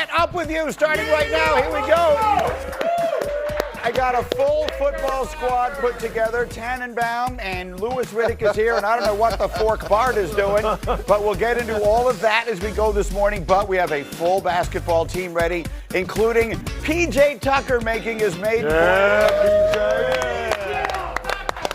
Get up with you, starting right now. Here we go. I got a full football squad put together. Tannenbaum and Louis Riddick is here, and I don't know what the fork Bart is doing, but we'll get into all of that as we go this morning. But we have a full basketball team ready, including P.J. Tucker making his maiden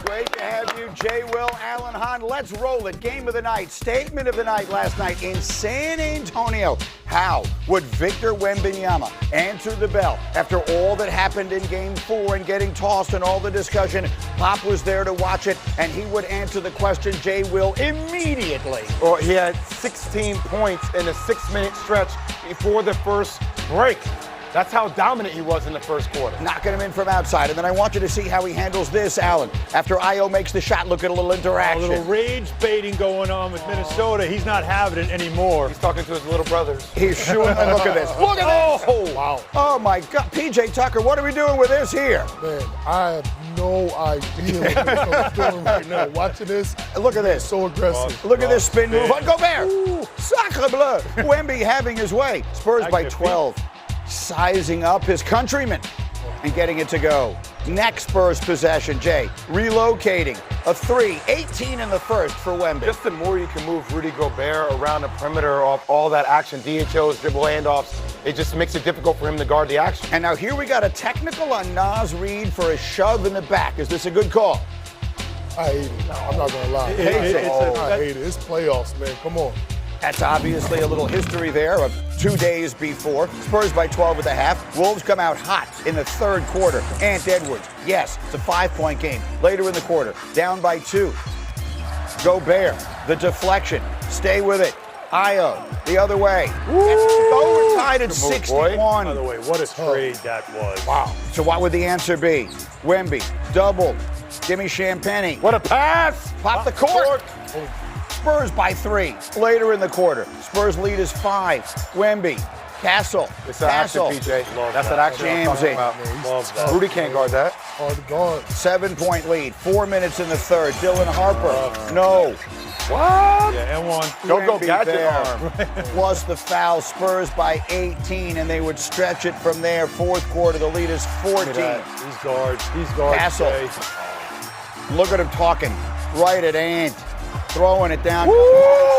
Great to have you, JWill, Alan Hahn. Let's roll it. Game of the night, statement of the night last night in San Antonio. How would Victor Wembanyama answer the bell after all that happened in Game 4 and getting tossed and all the discussion? Pop was there to watch it, and he would answer the question, JWill, immediately. Well, he had 16 points in a 6-minute stretch before the first break. That's how dominant he was in the first quarter. Knocking him in from outside. And then I want you to see how he handles this, Alan. After Io makes the shot, look at a little interaction. A little rage baiting going on with Minnesota. He's not having it anymore. He's talking to his little brothers. He's shooting. Look at this. Look at this. Oh, wow. Oh, my God. P.J. Tucker, what are we doing with this here? Man, I have no idea what I'm doing right now. Watching this. Look at this. So aggressive. Look at this spin move. Gobert. Sacre bleu. Wemby having his way. Spurs by 12. Sizing up his countryman and getting it to go. Next Spurs possession, Jay, relocating. A 3, 18 in the first for Wemby. Just the more you can move Rudy Gobert around the perimeter off all that action, DHOs, dribble handoffs, it just makes it difficult for him to guard the action. And now here we got a technical on Naz Reid for a shove in the back. Is this a good call? I hate it. I'm not going to lie. I hate it. It's playoffs, man. Come on. That's obviously a little history there of 2 days before. Spurs by 12 at the half. Wolves come out hot in the third quarter. Ant Edwards, yes, it's a 5-point game. Later in the quarter, down by 2. Gobert, the deflection. Stay with it. Io, the other way. Go, we're tied at 61. By the way, what a trade that was. Wow. So what would the answer be? Wemby, double. Give me Champagny. What a pass! Pop the court. Spurs by 3. Later in the quarter, Spurs lead is 5. Wemby, Castle. It's an action, PJ. That's an action I'm talking about. Love that. Rudy can't guard that. Hard to guard. 7-point lead. 4 minutes in the third. Dylan Harper. No. What? Yeah, and one. Don't go Wemby gadget there. arm. Plus the foul. Spurs by 18, and they would stretch it from there. Fourth quarter, the lead is 14. These guards. Castle. Jay. Look at him talking. Right at Ant. Throwing it down. Woo!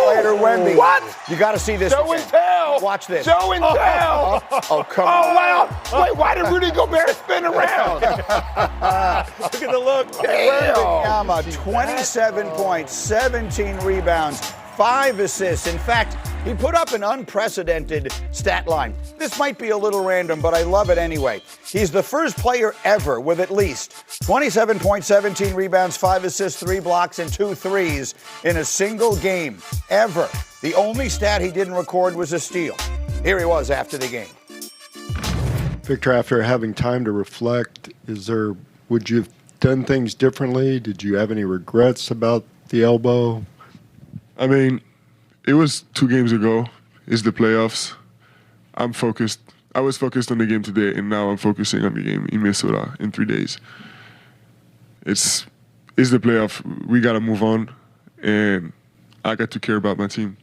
Later, Wemby. What? You got to see this. Show and tell. Watch this. Show and tell. Oh, come Oh, on. wow. Wait, why did Rudy Gobert spin around? Look at the look. Wembanyama, 27 points, 17 rebounds, 5 assists. In fact, he put up an unprecedented stat line. This might be a little random, but I love it anyway. He's the first player ever with at least 27 points, 17 rebounds, 5 assists, 3 blocks, and 2 threes in a single game, ever. The only stat he didn't record was a steal. Here he was after the game. Victor, after having time to reflect, would you have done things differently? Did you have any regrets about the elbow? I mean, it was 2 games ago. It's the playoffs. I'm focused. I was focused on the game today, and now I'm focusing on the game in Minnesota in 3 days. It's the playoff. We got to move on, and I got to care about my team.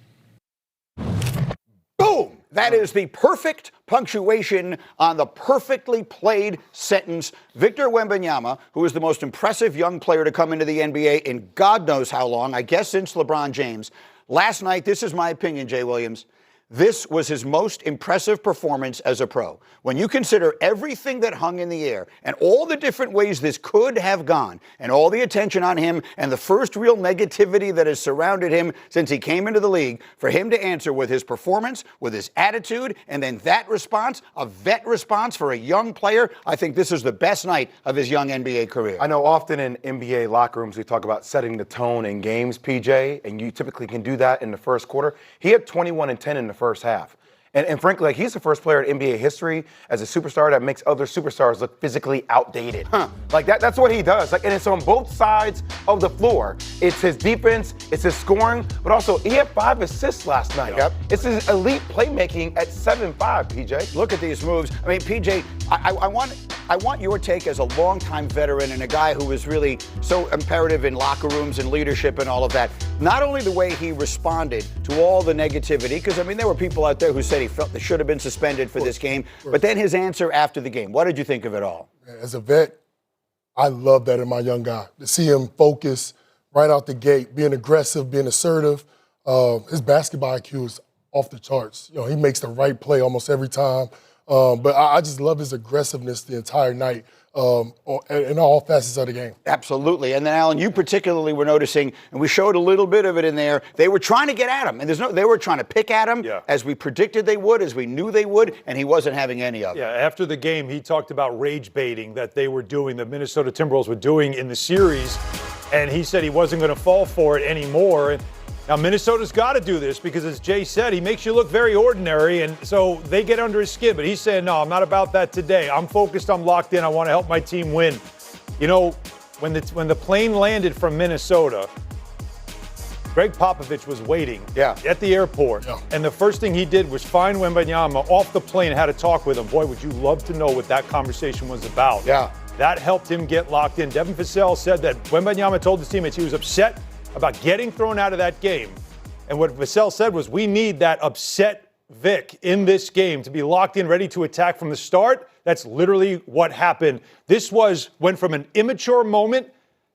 Boom! That is the perfect punctuation on the perfectly played sentence. Victor Wembanyama, who is the most impressive young player to come into the NBA in God knows how long, I guess since LeBron James. Last night, this is my opinion, Jay Williams, this was his most impressive performance as a pro. When you consider everything that hung in the air and all the different ways this could have gone and all the attention on him and the first real negativity that has surrounded him since he came into the league, for him to answer with his performance, with his attitude, and then that response, a vet response for a young player, I think this is the best night of his young NBA career. I know often in NBA locker rooms we talk about setting the tone in games, PJ, and you typically can do that in the first quarter. He had 21 and 10 in the first half. And frankly, like, he's the first player in NBA history as a superstar that makes other superstars look physically outdated. Like that's what he does. Like, and it's on both sides of the floor. It's his defense, it's his scoring, but also he had 5 assists last night. Yep. It's his elite playmaking at 7'5", PJ. Look at these moves. I mean, PJ, I want I want your take as a longtime veteran and a guy who was really so imperative in locker rooms and leadership and all of that. Not only the way he responded to all the negativity, because, I mean, there were people out there who said he felt they should have been suspended for this game, but then his answer after the game. What did you think of it all? As a vet, I love that in my young guy. To see him focus right out the gate, being aggressive, being assertive. His basketball IQ is off the charts. You know, he makes the right play almost every time. But I just love his aggressiveness the entire night in all facets of the game. Absolutely. And then, Alan, you particularly were noticing, and we showed a little bit of it in there, they were trying to get at him. And they were trying to pick at him as we predicted they would, as we knew they would, and he wasn't having any of it. Yeah, after the game, he talked about rage baiting that they were doing, the Minnesota Timberwolves were doing in the series, and he said he wasn't going to fall for it anymore. Now, Minnesota's got to do this because, as Jay said, he makes you look very ordinary, and so they get under his skin. But he's saying, no, I'm not about that today. I'm focused. I'm locked in. I want to help my team win. You know, when the plane landed from Minnesota, Greg Popovich was waiting at the airport. Yeah. And the first thing he did was find Wembanyama off the plane and had a talk with him. Boy, would you love to know what that conversation was about. Yeah. That helped him get locked in. Devin Vassell said that Wembanyama told his teammates he was upset about getting thrown out of that game. And what Vassell said was, we need that upset Vic in this game to be locked in, ready to attack from the start. That's literally what happened. This went from an immature moment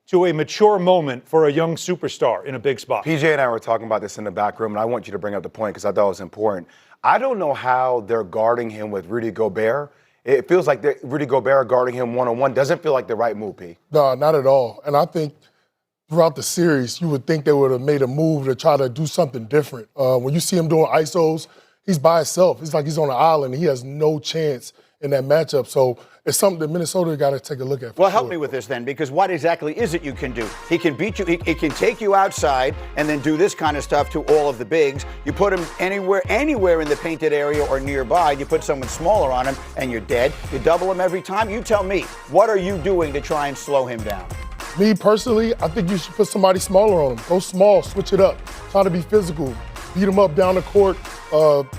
to a mature moment for a young superstar in a big spot. PJ and I were talking about this in the back room, and I want you to bring up the point because I thought it was important. I don't know how they're guarding him with Rudy Gobert. It feels like Rudy Gobert guarding him one-on-one doesn't feel like the right move, P. No, not at all. And I think throughout the series, you would think they would have made a move to try to do something different. When you see him doing ISOs, he's by himself. It's like he's on an island. He has no chance in that matchup. So it's something that Minnesota got to take a look at. Well, help me with this then, because what exactly is it you can do? He can beat you. He can take you outside and then do this kind of stuff to all of the bigs. You put him anywhere in the painted area or nearby. You put someone smaller on him and you're dead. You double him every time. You tell me, what are you doing to try and slow him down? Me, personally, I think you should put somebody smaller on him. Go small, switch it up. Try to be physical. Beat him up down the court.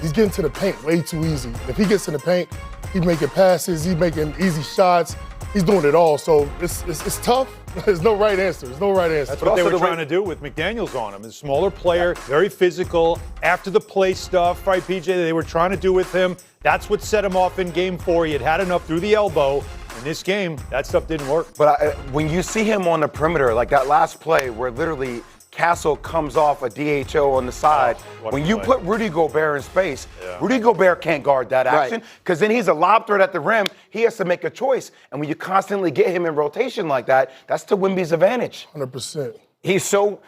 He's getting to the paint way too easy. If he gets in the paint, he's making passes, he's making easy shots. He's doing it all. So it's tough. There's no right answer. There's no right answer. That's what they were trying to do with McDaniels on him. A smaller player, very physical, after the play stuff, right, PJ, they were trying to do with him. That's what set him off in Game 4. He had enough through the elbow. In this game, that stuff didn't work. But when you see him on the perimeter, like that last play where literally Castle comes off a DHO on the side, when you put Rudy Gobert in space, Rudy Gobert can't guard that action because then he's a lob threat at the rim. He has to make a choice. And when you constantly get him in rotation like that, that's to Wemby's advantage. 100%. He's so...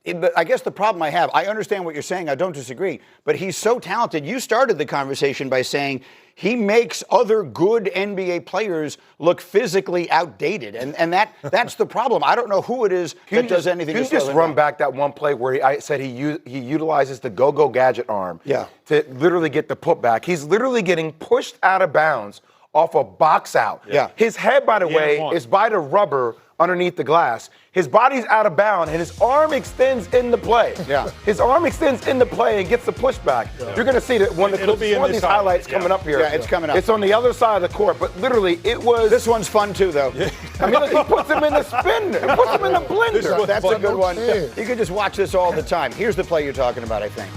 I guess the problem I have, I understand what you're saying, I don't disagree, but he's so talented. You started the conversation by saying he makes other good NBA players look physically outdated, and that's the problem. I don't know who it is that does anything to slow him down. Can you just run back that one play where I said he utilizes the go-go gadget arm to literally get the putback? He's literally getting pushed out of bounds off a box out. Yeah. His head, by the way, is by the rubber underneath the glass. His body's out of bounds, and his arm extends in the play. Yeah. His arm extends in the play and gets the pushback. Yeah. You're going to see that one of these highlights coming up here. Yeah, it's coming up. It's on the other side of the court, but literally it was... This one's fun, too, though. I mean, look, he puts him in the spinner. He puts him in the blender. That's a good one. You could just watch this all the time. Here's the play you're talking about, I think.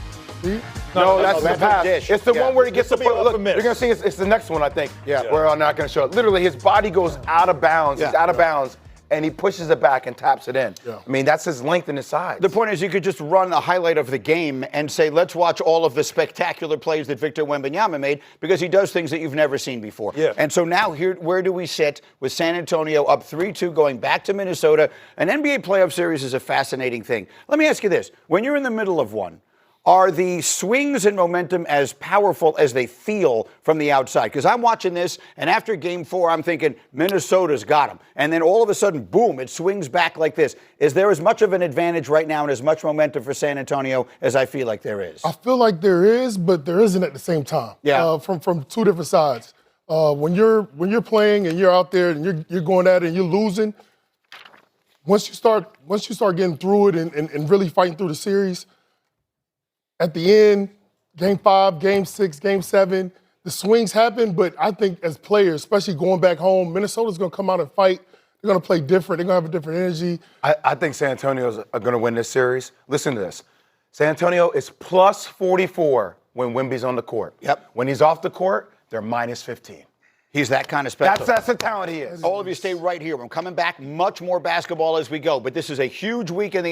No, that's the pass. It's the one where he gets the ball. Look, you're going to see it's the next one, I think. Where I'm not going to show it. Literally, his body goes out of bounds. He's out of bounds. And he pushes it back and taps it in. I mean, that's his length and his size. The point is you could just run a highlight of the game and say, let's watch all of the spectacular plays that Victor Wembanyama made because he does things that you've never seen before. Yeah. And so now here, where do we sit with San Antonio up 3-2 going back to Minnesota? An NBA playoff series is a fascinating thing. Let me ask you this. When you're in the middle of one, are the swings and momentum as powerful as they feel from the outside? Because I'm watching this, and after Game 4, I'm thinking, Minnesota's got them. And then all of a sudden, boom, it swings back like this. Is there as much of an advantage right now and as much momentum for San Antonio as I feel like there is? I feel like there is, but there isn't at the same time. Yeah. From two different sides. When you're playing and you're out there and you're going at it and you're losing, once you start getting through it and really fighting through the series, at the end, Game 5, Game 6, Game 7, the swings happen, but I think as players, especially going back home, Minnesota's going to come out and fight. They're going to play different. They're going to have a different energy. I think San Antonio's going to win this series. Listen to this. San Antonio is plus 44 when Wemby's on the court. Yep. When he's off the court, they're minus 15. He's that kind of special. That's the talent he is. All of you stay right here. We're coming back. Much more basketball as we go. But this is a huge week in the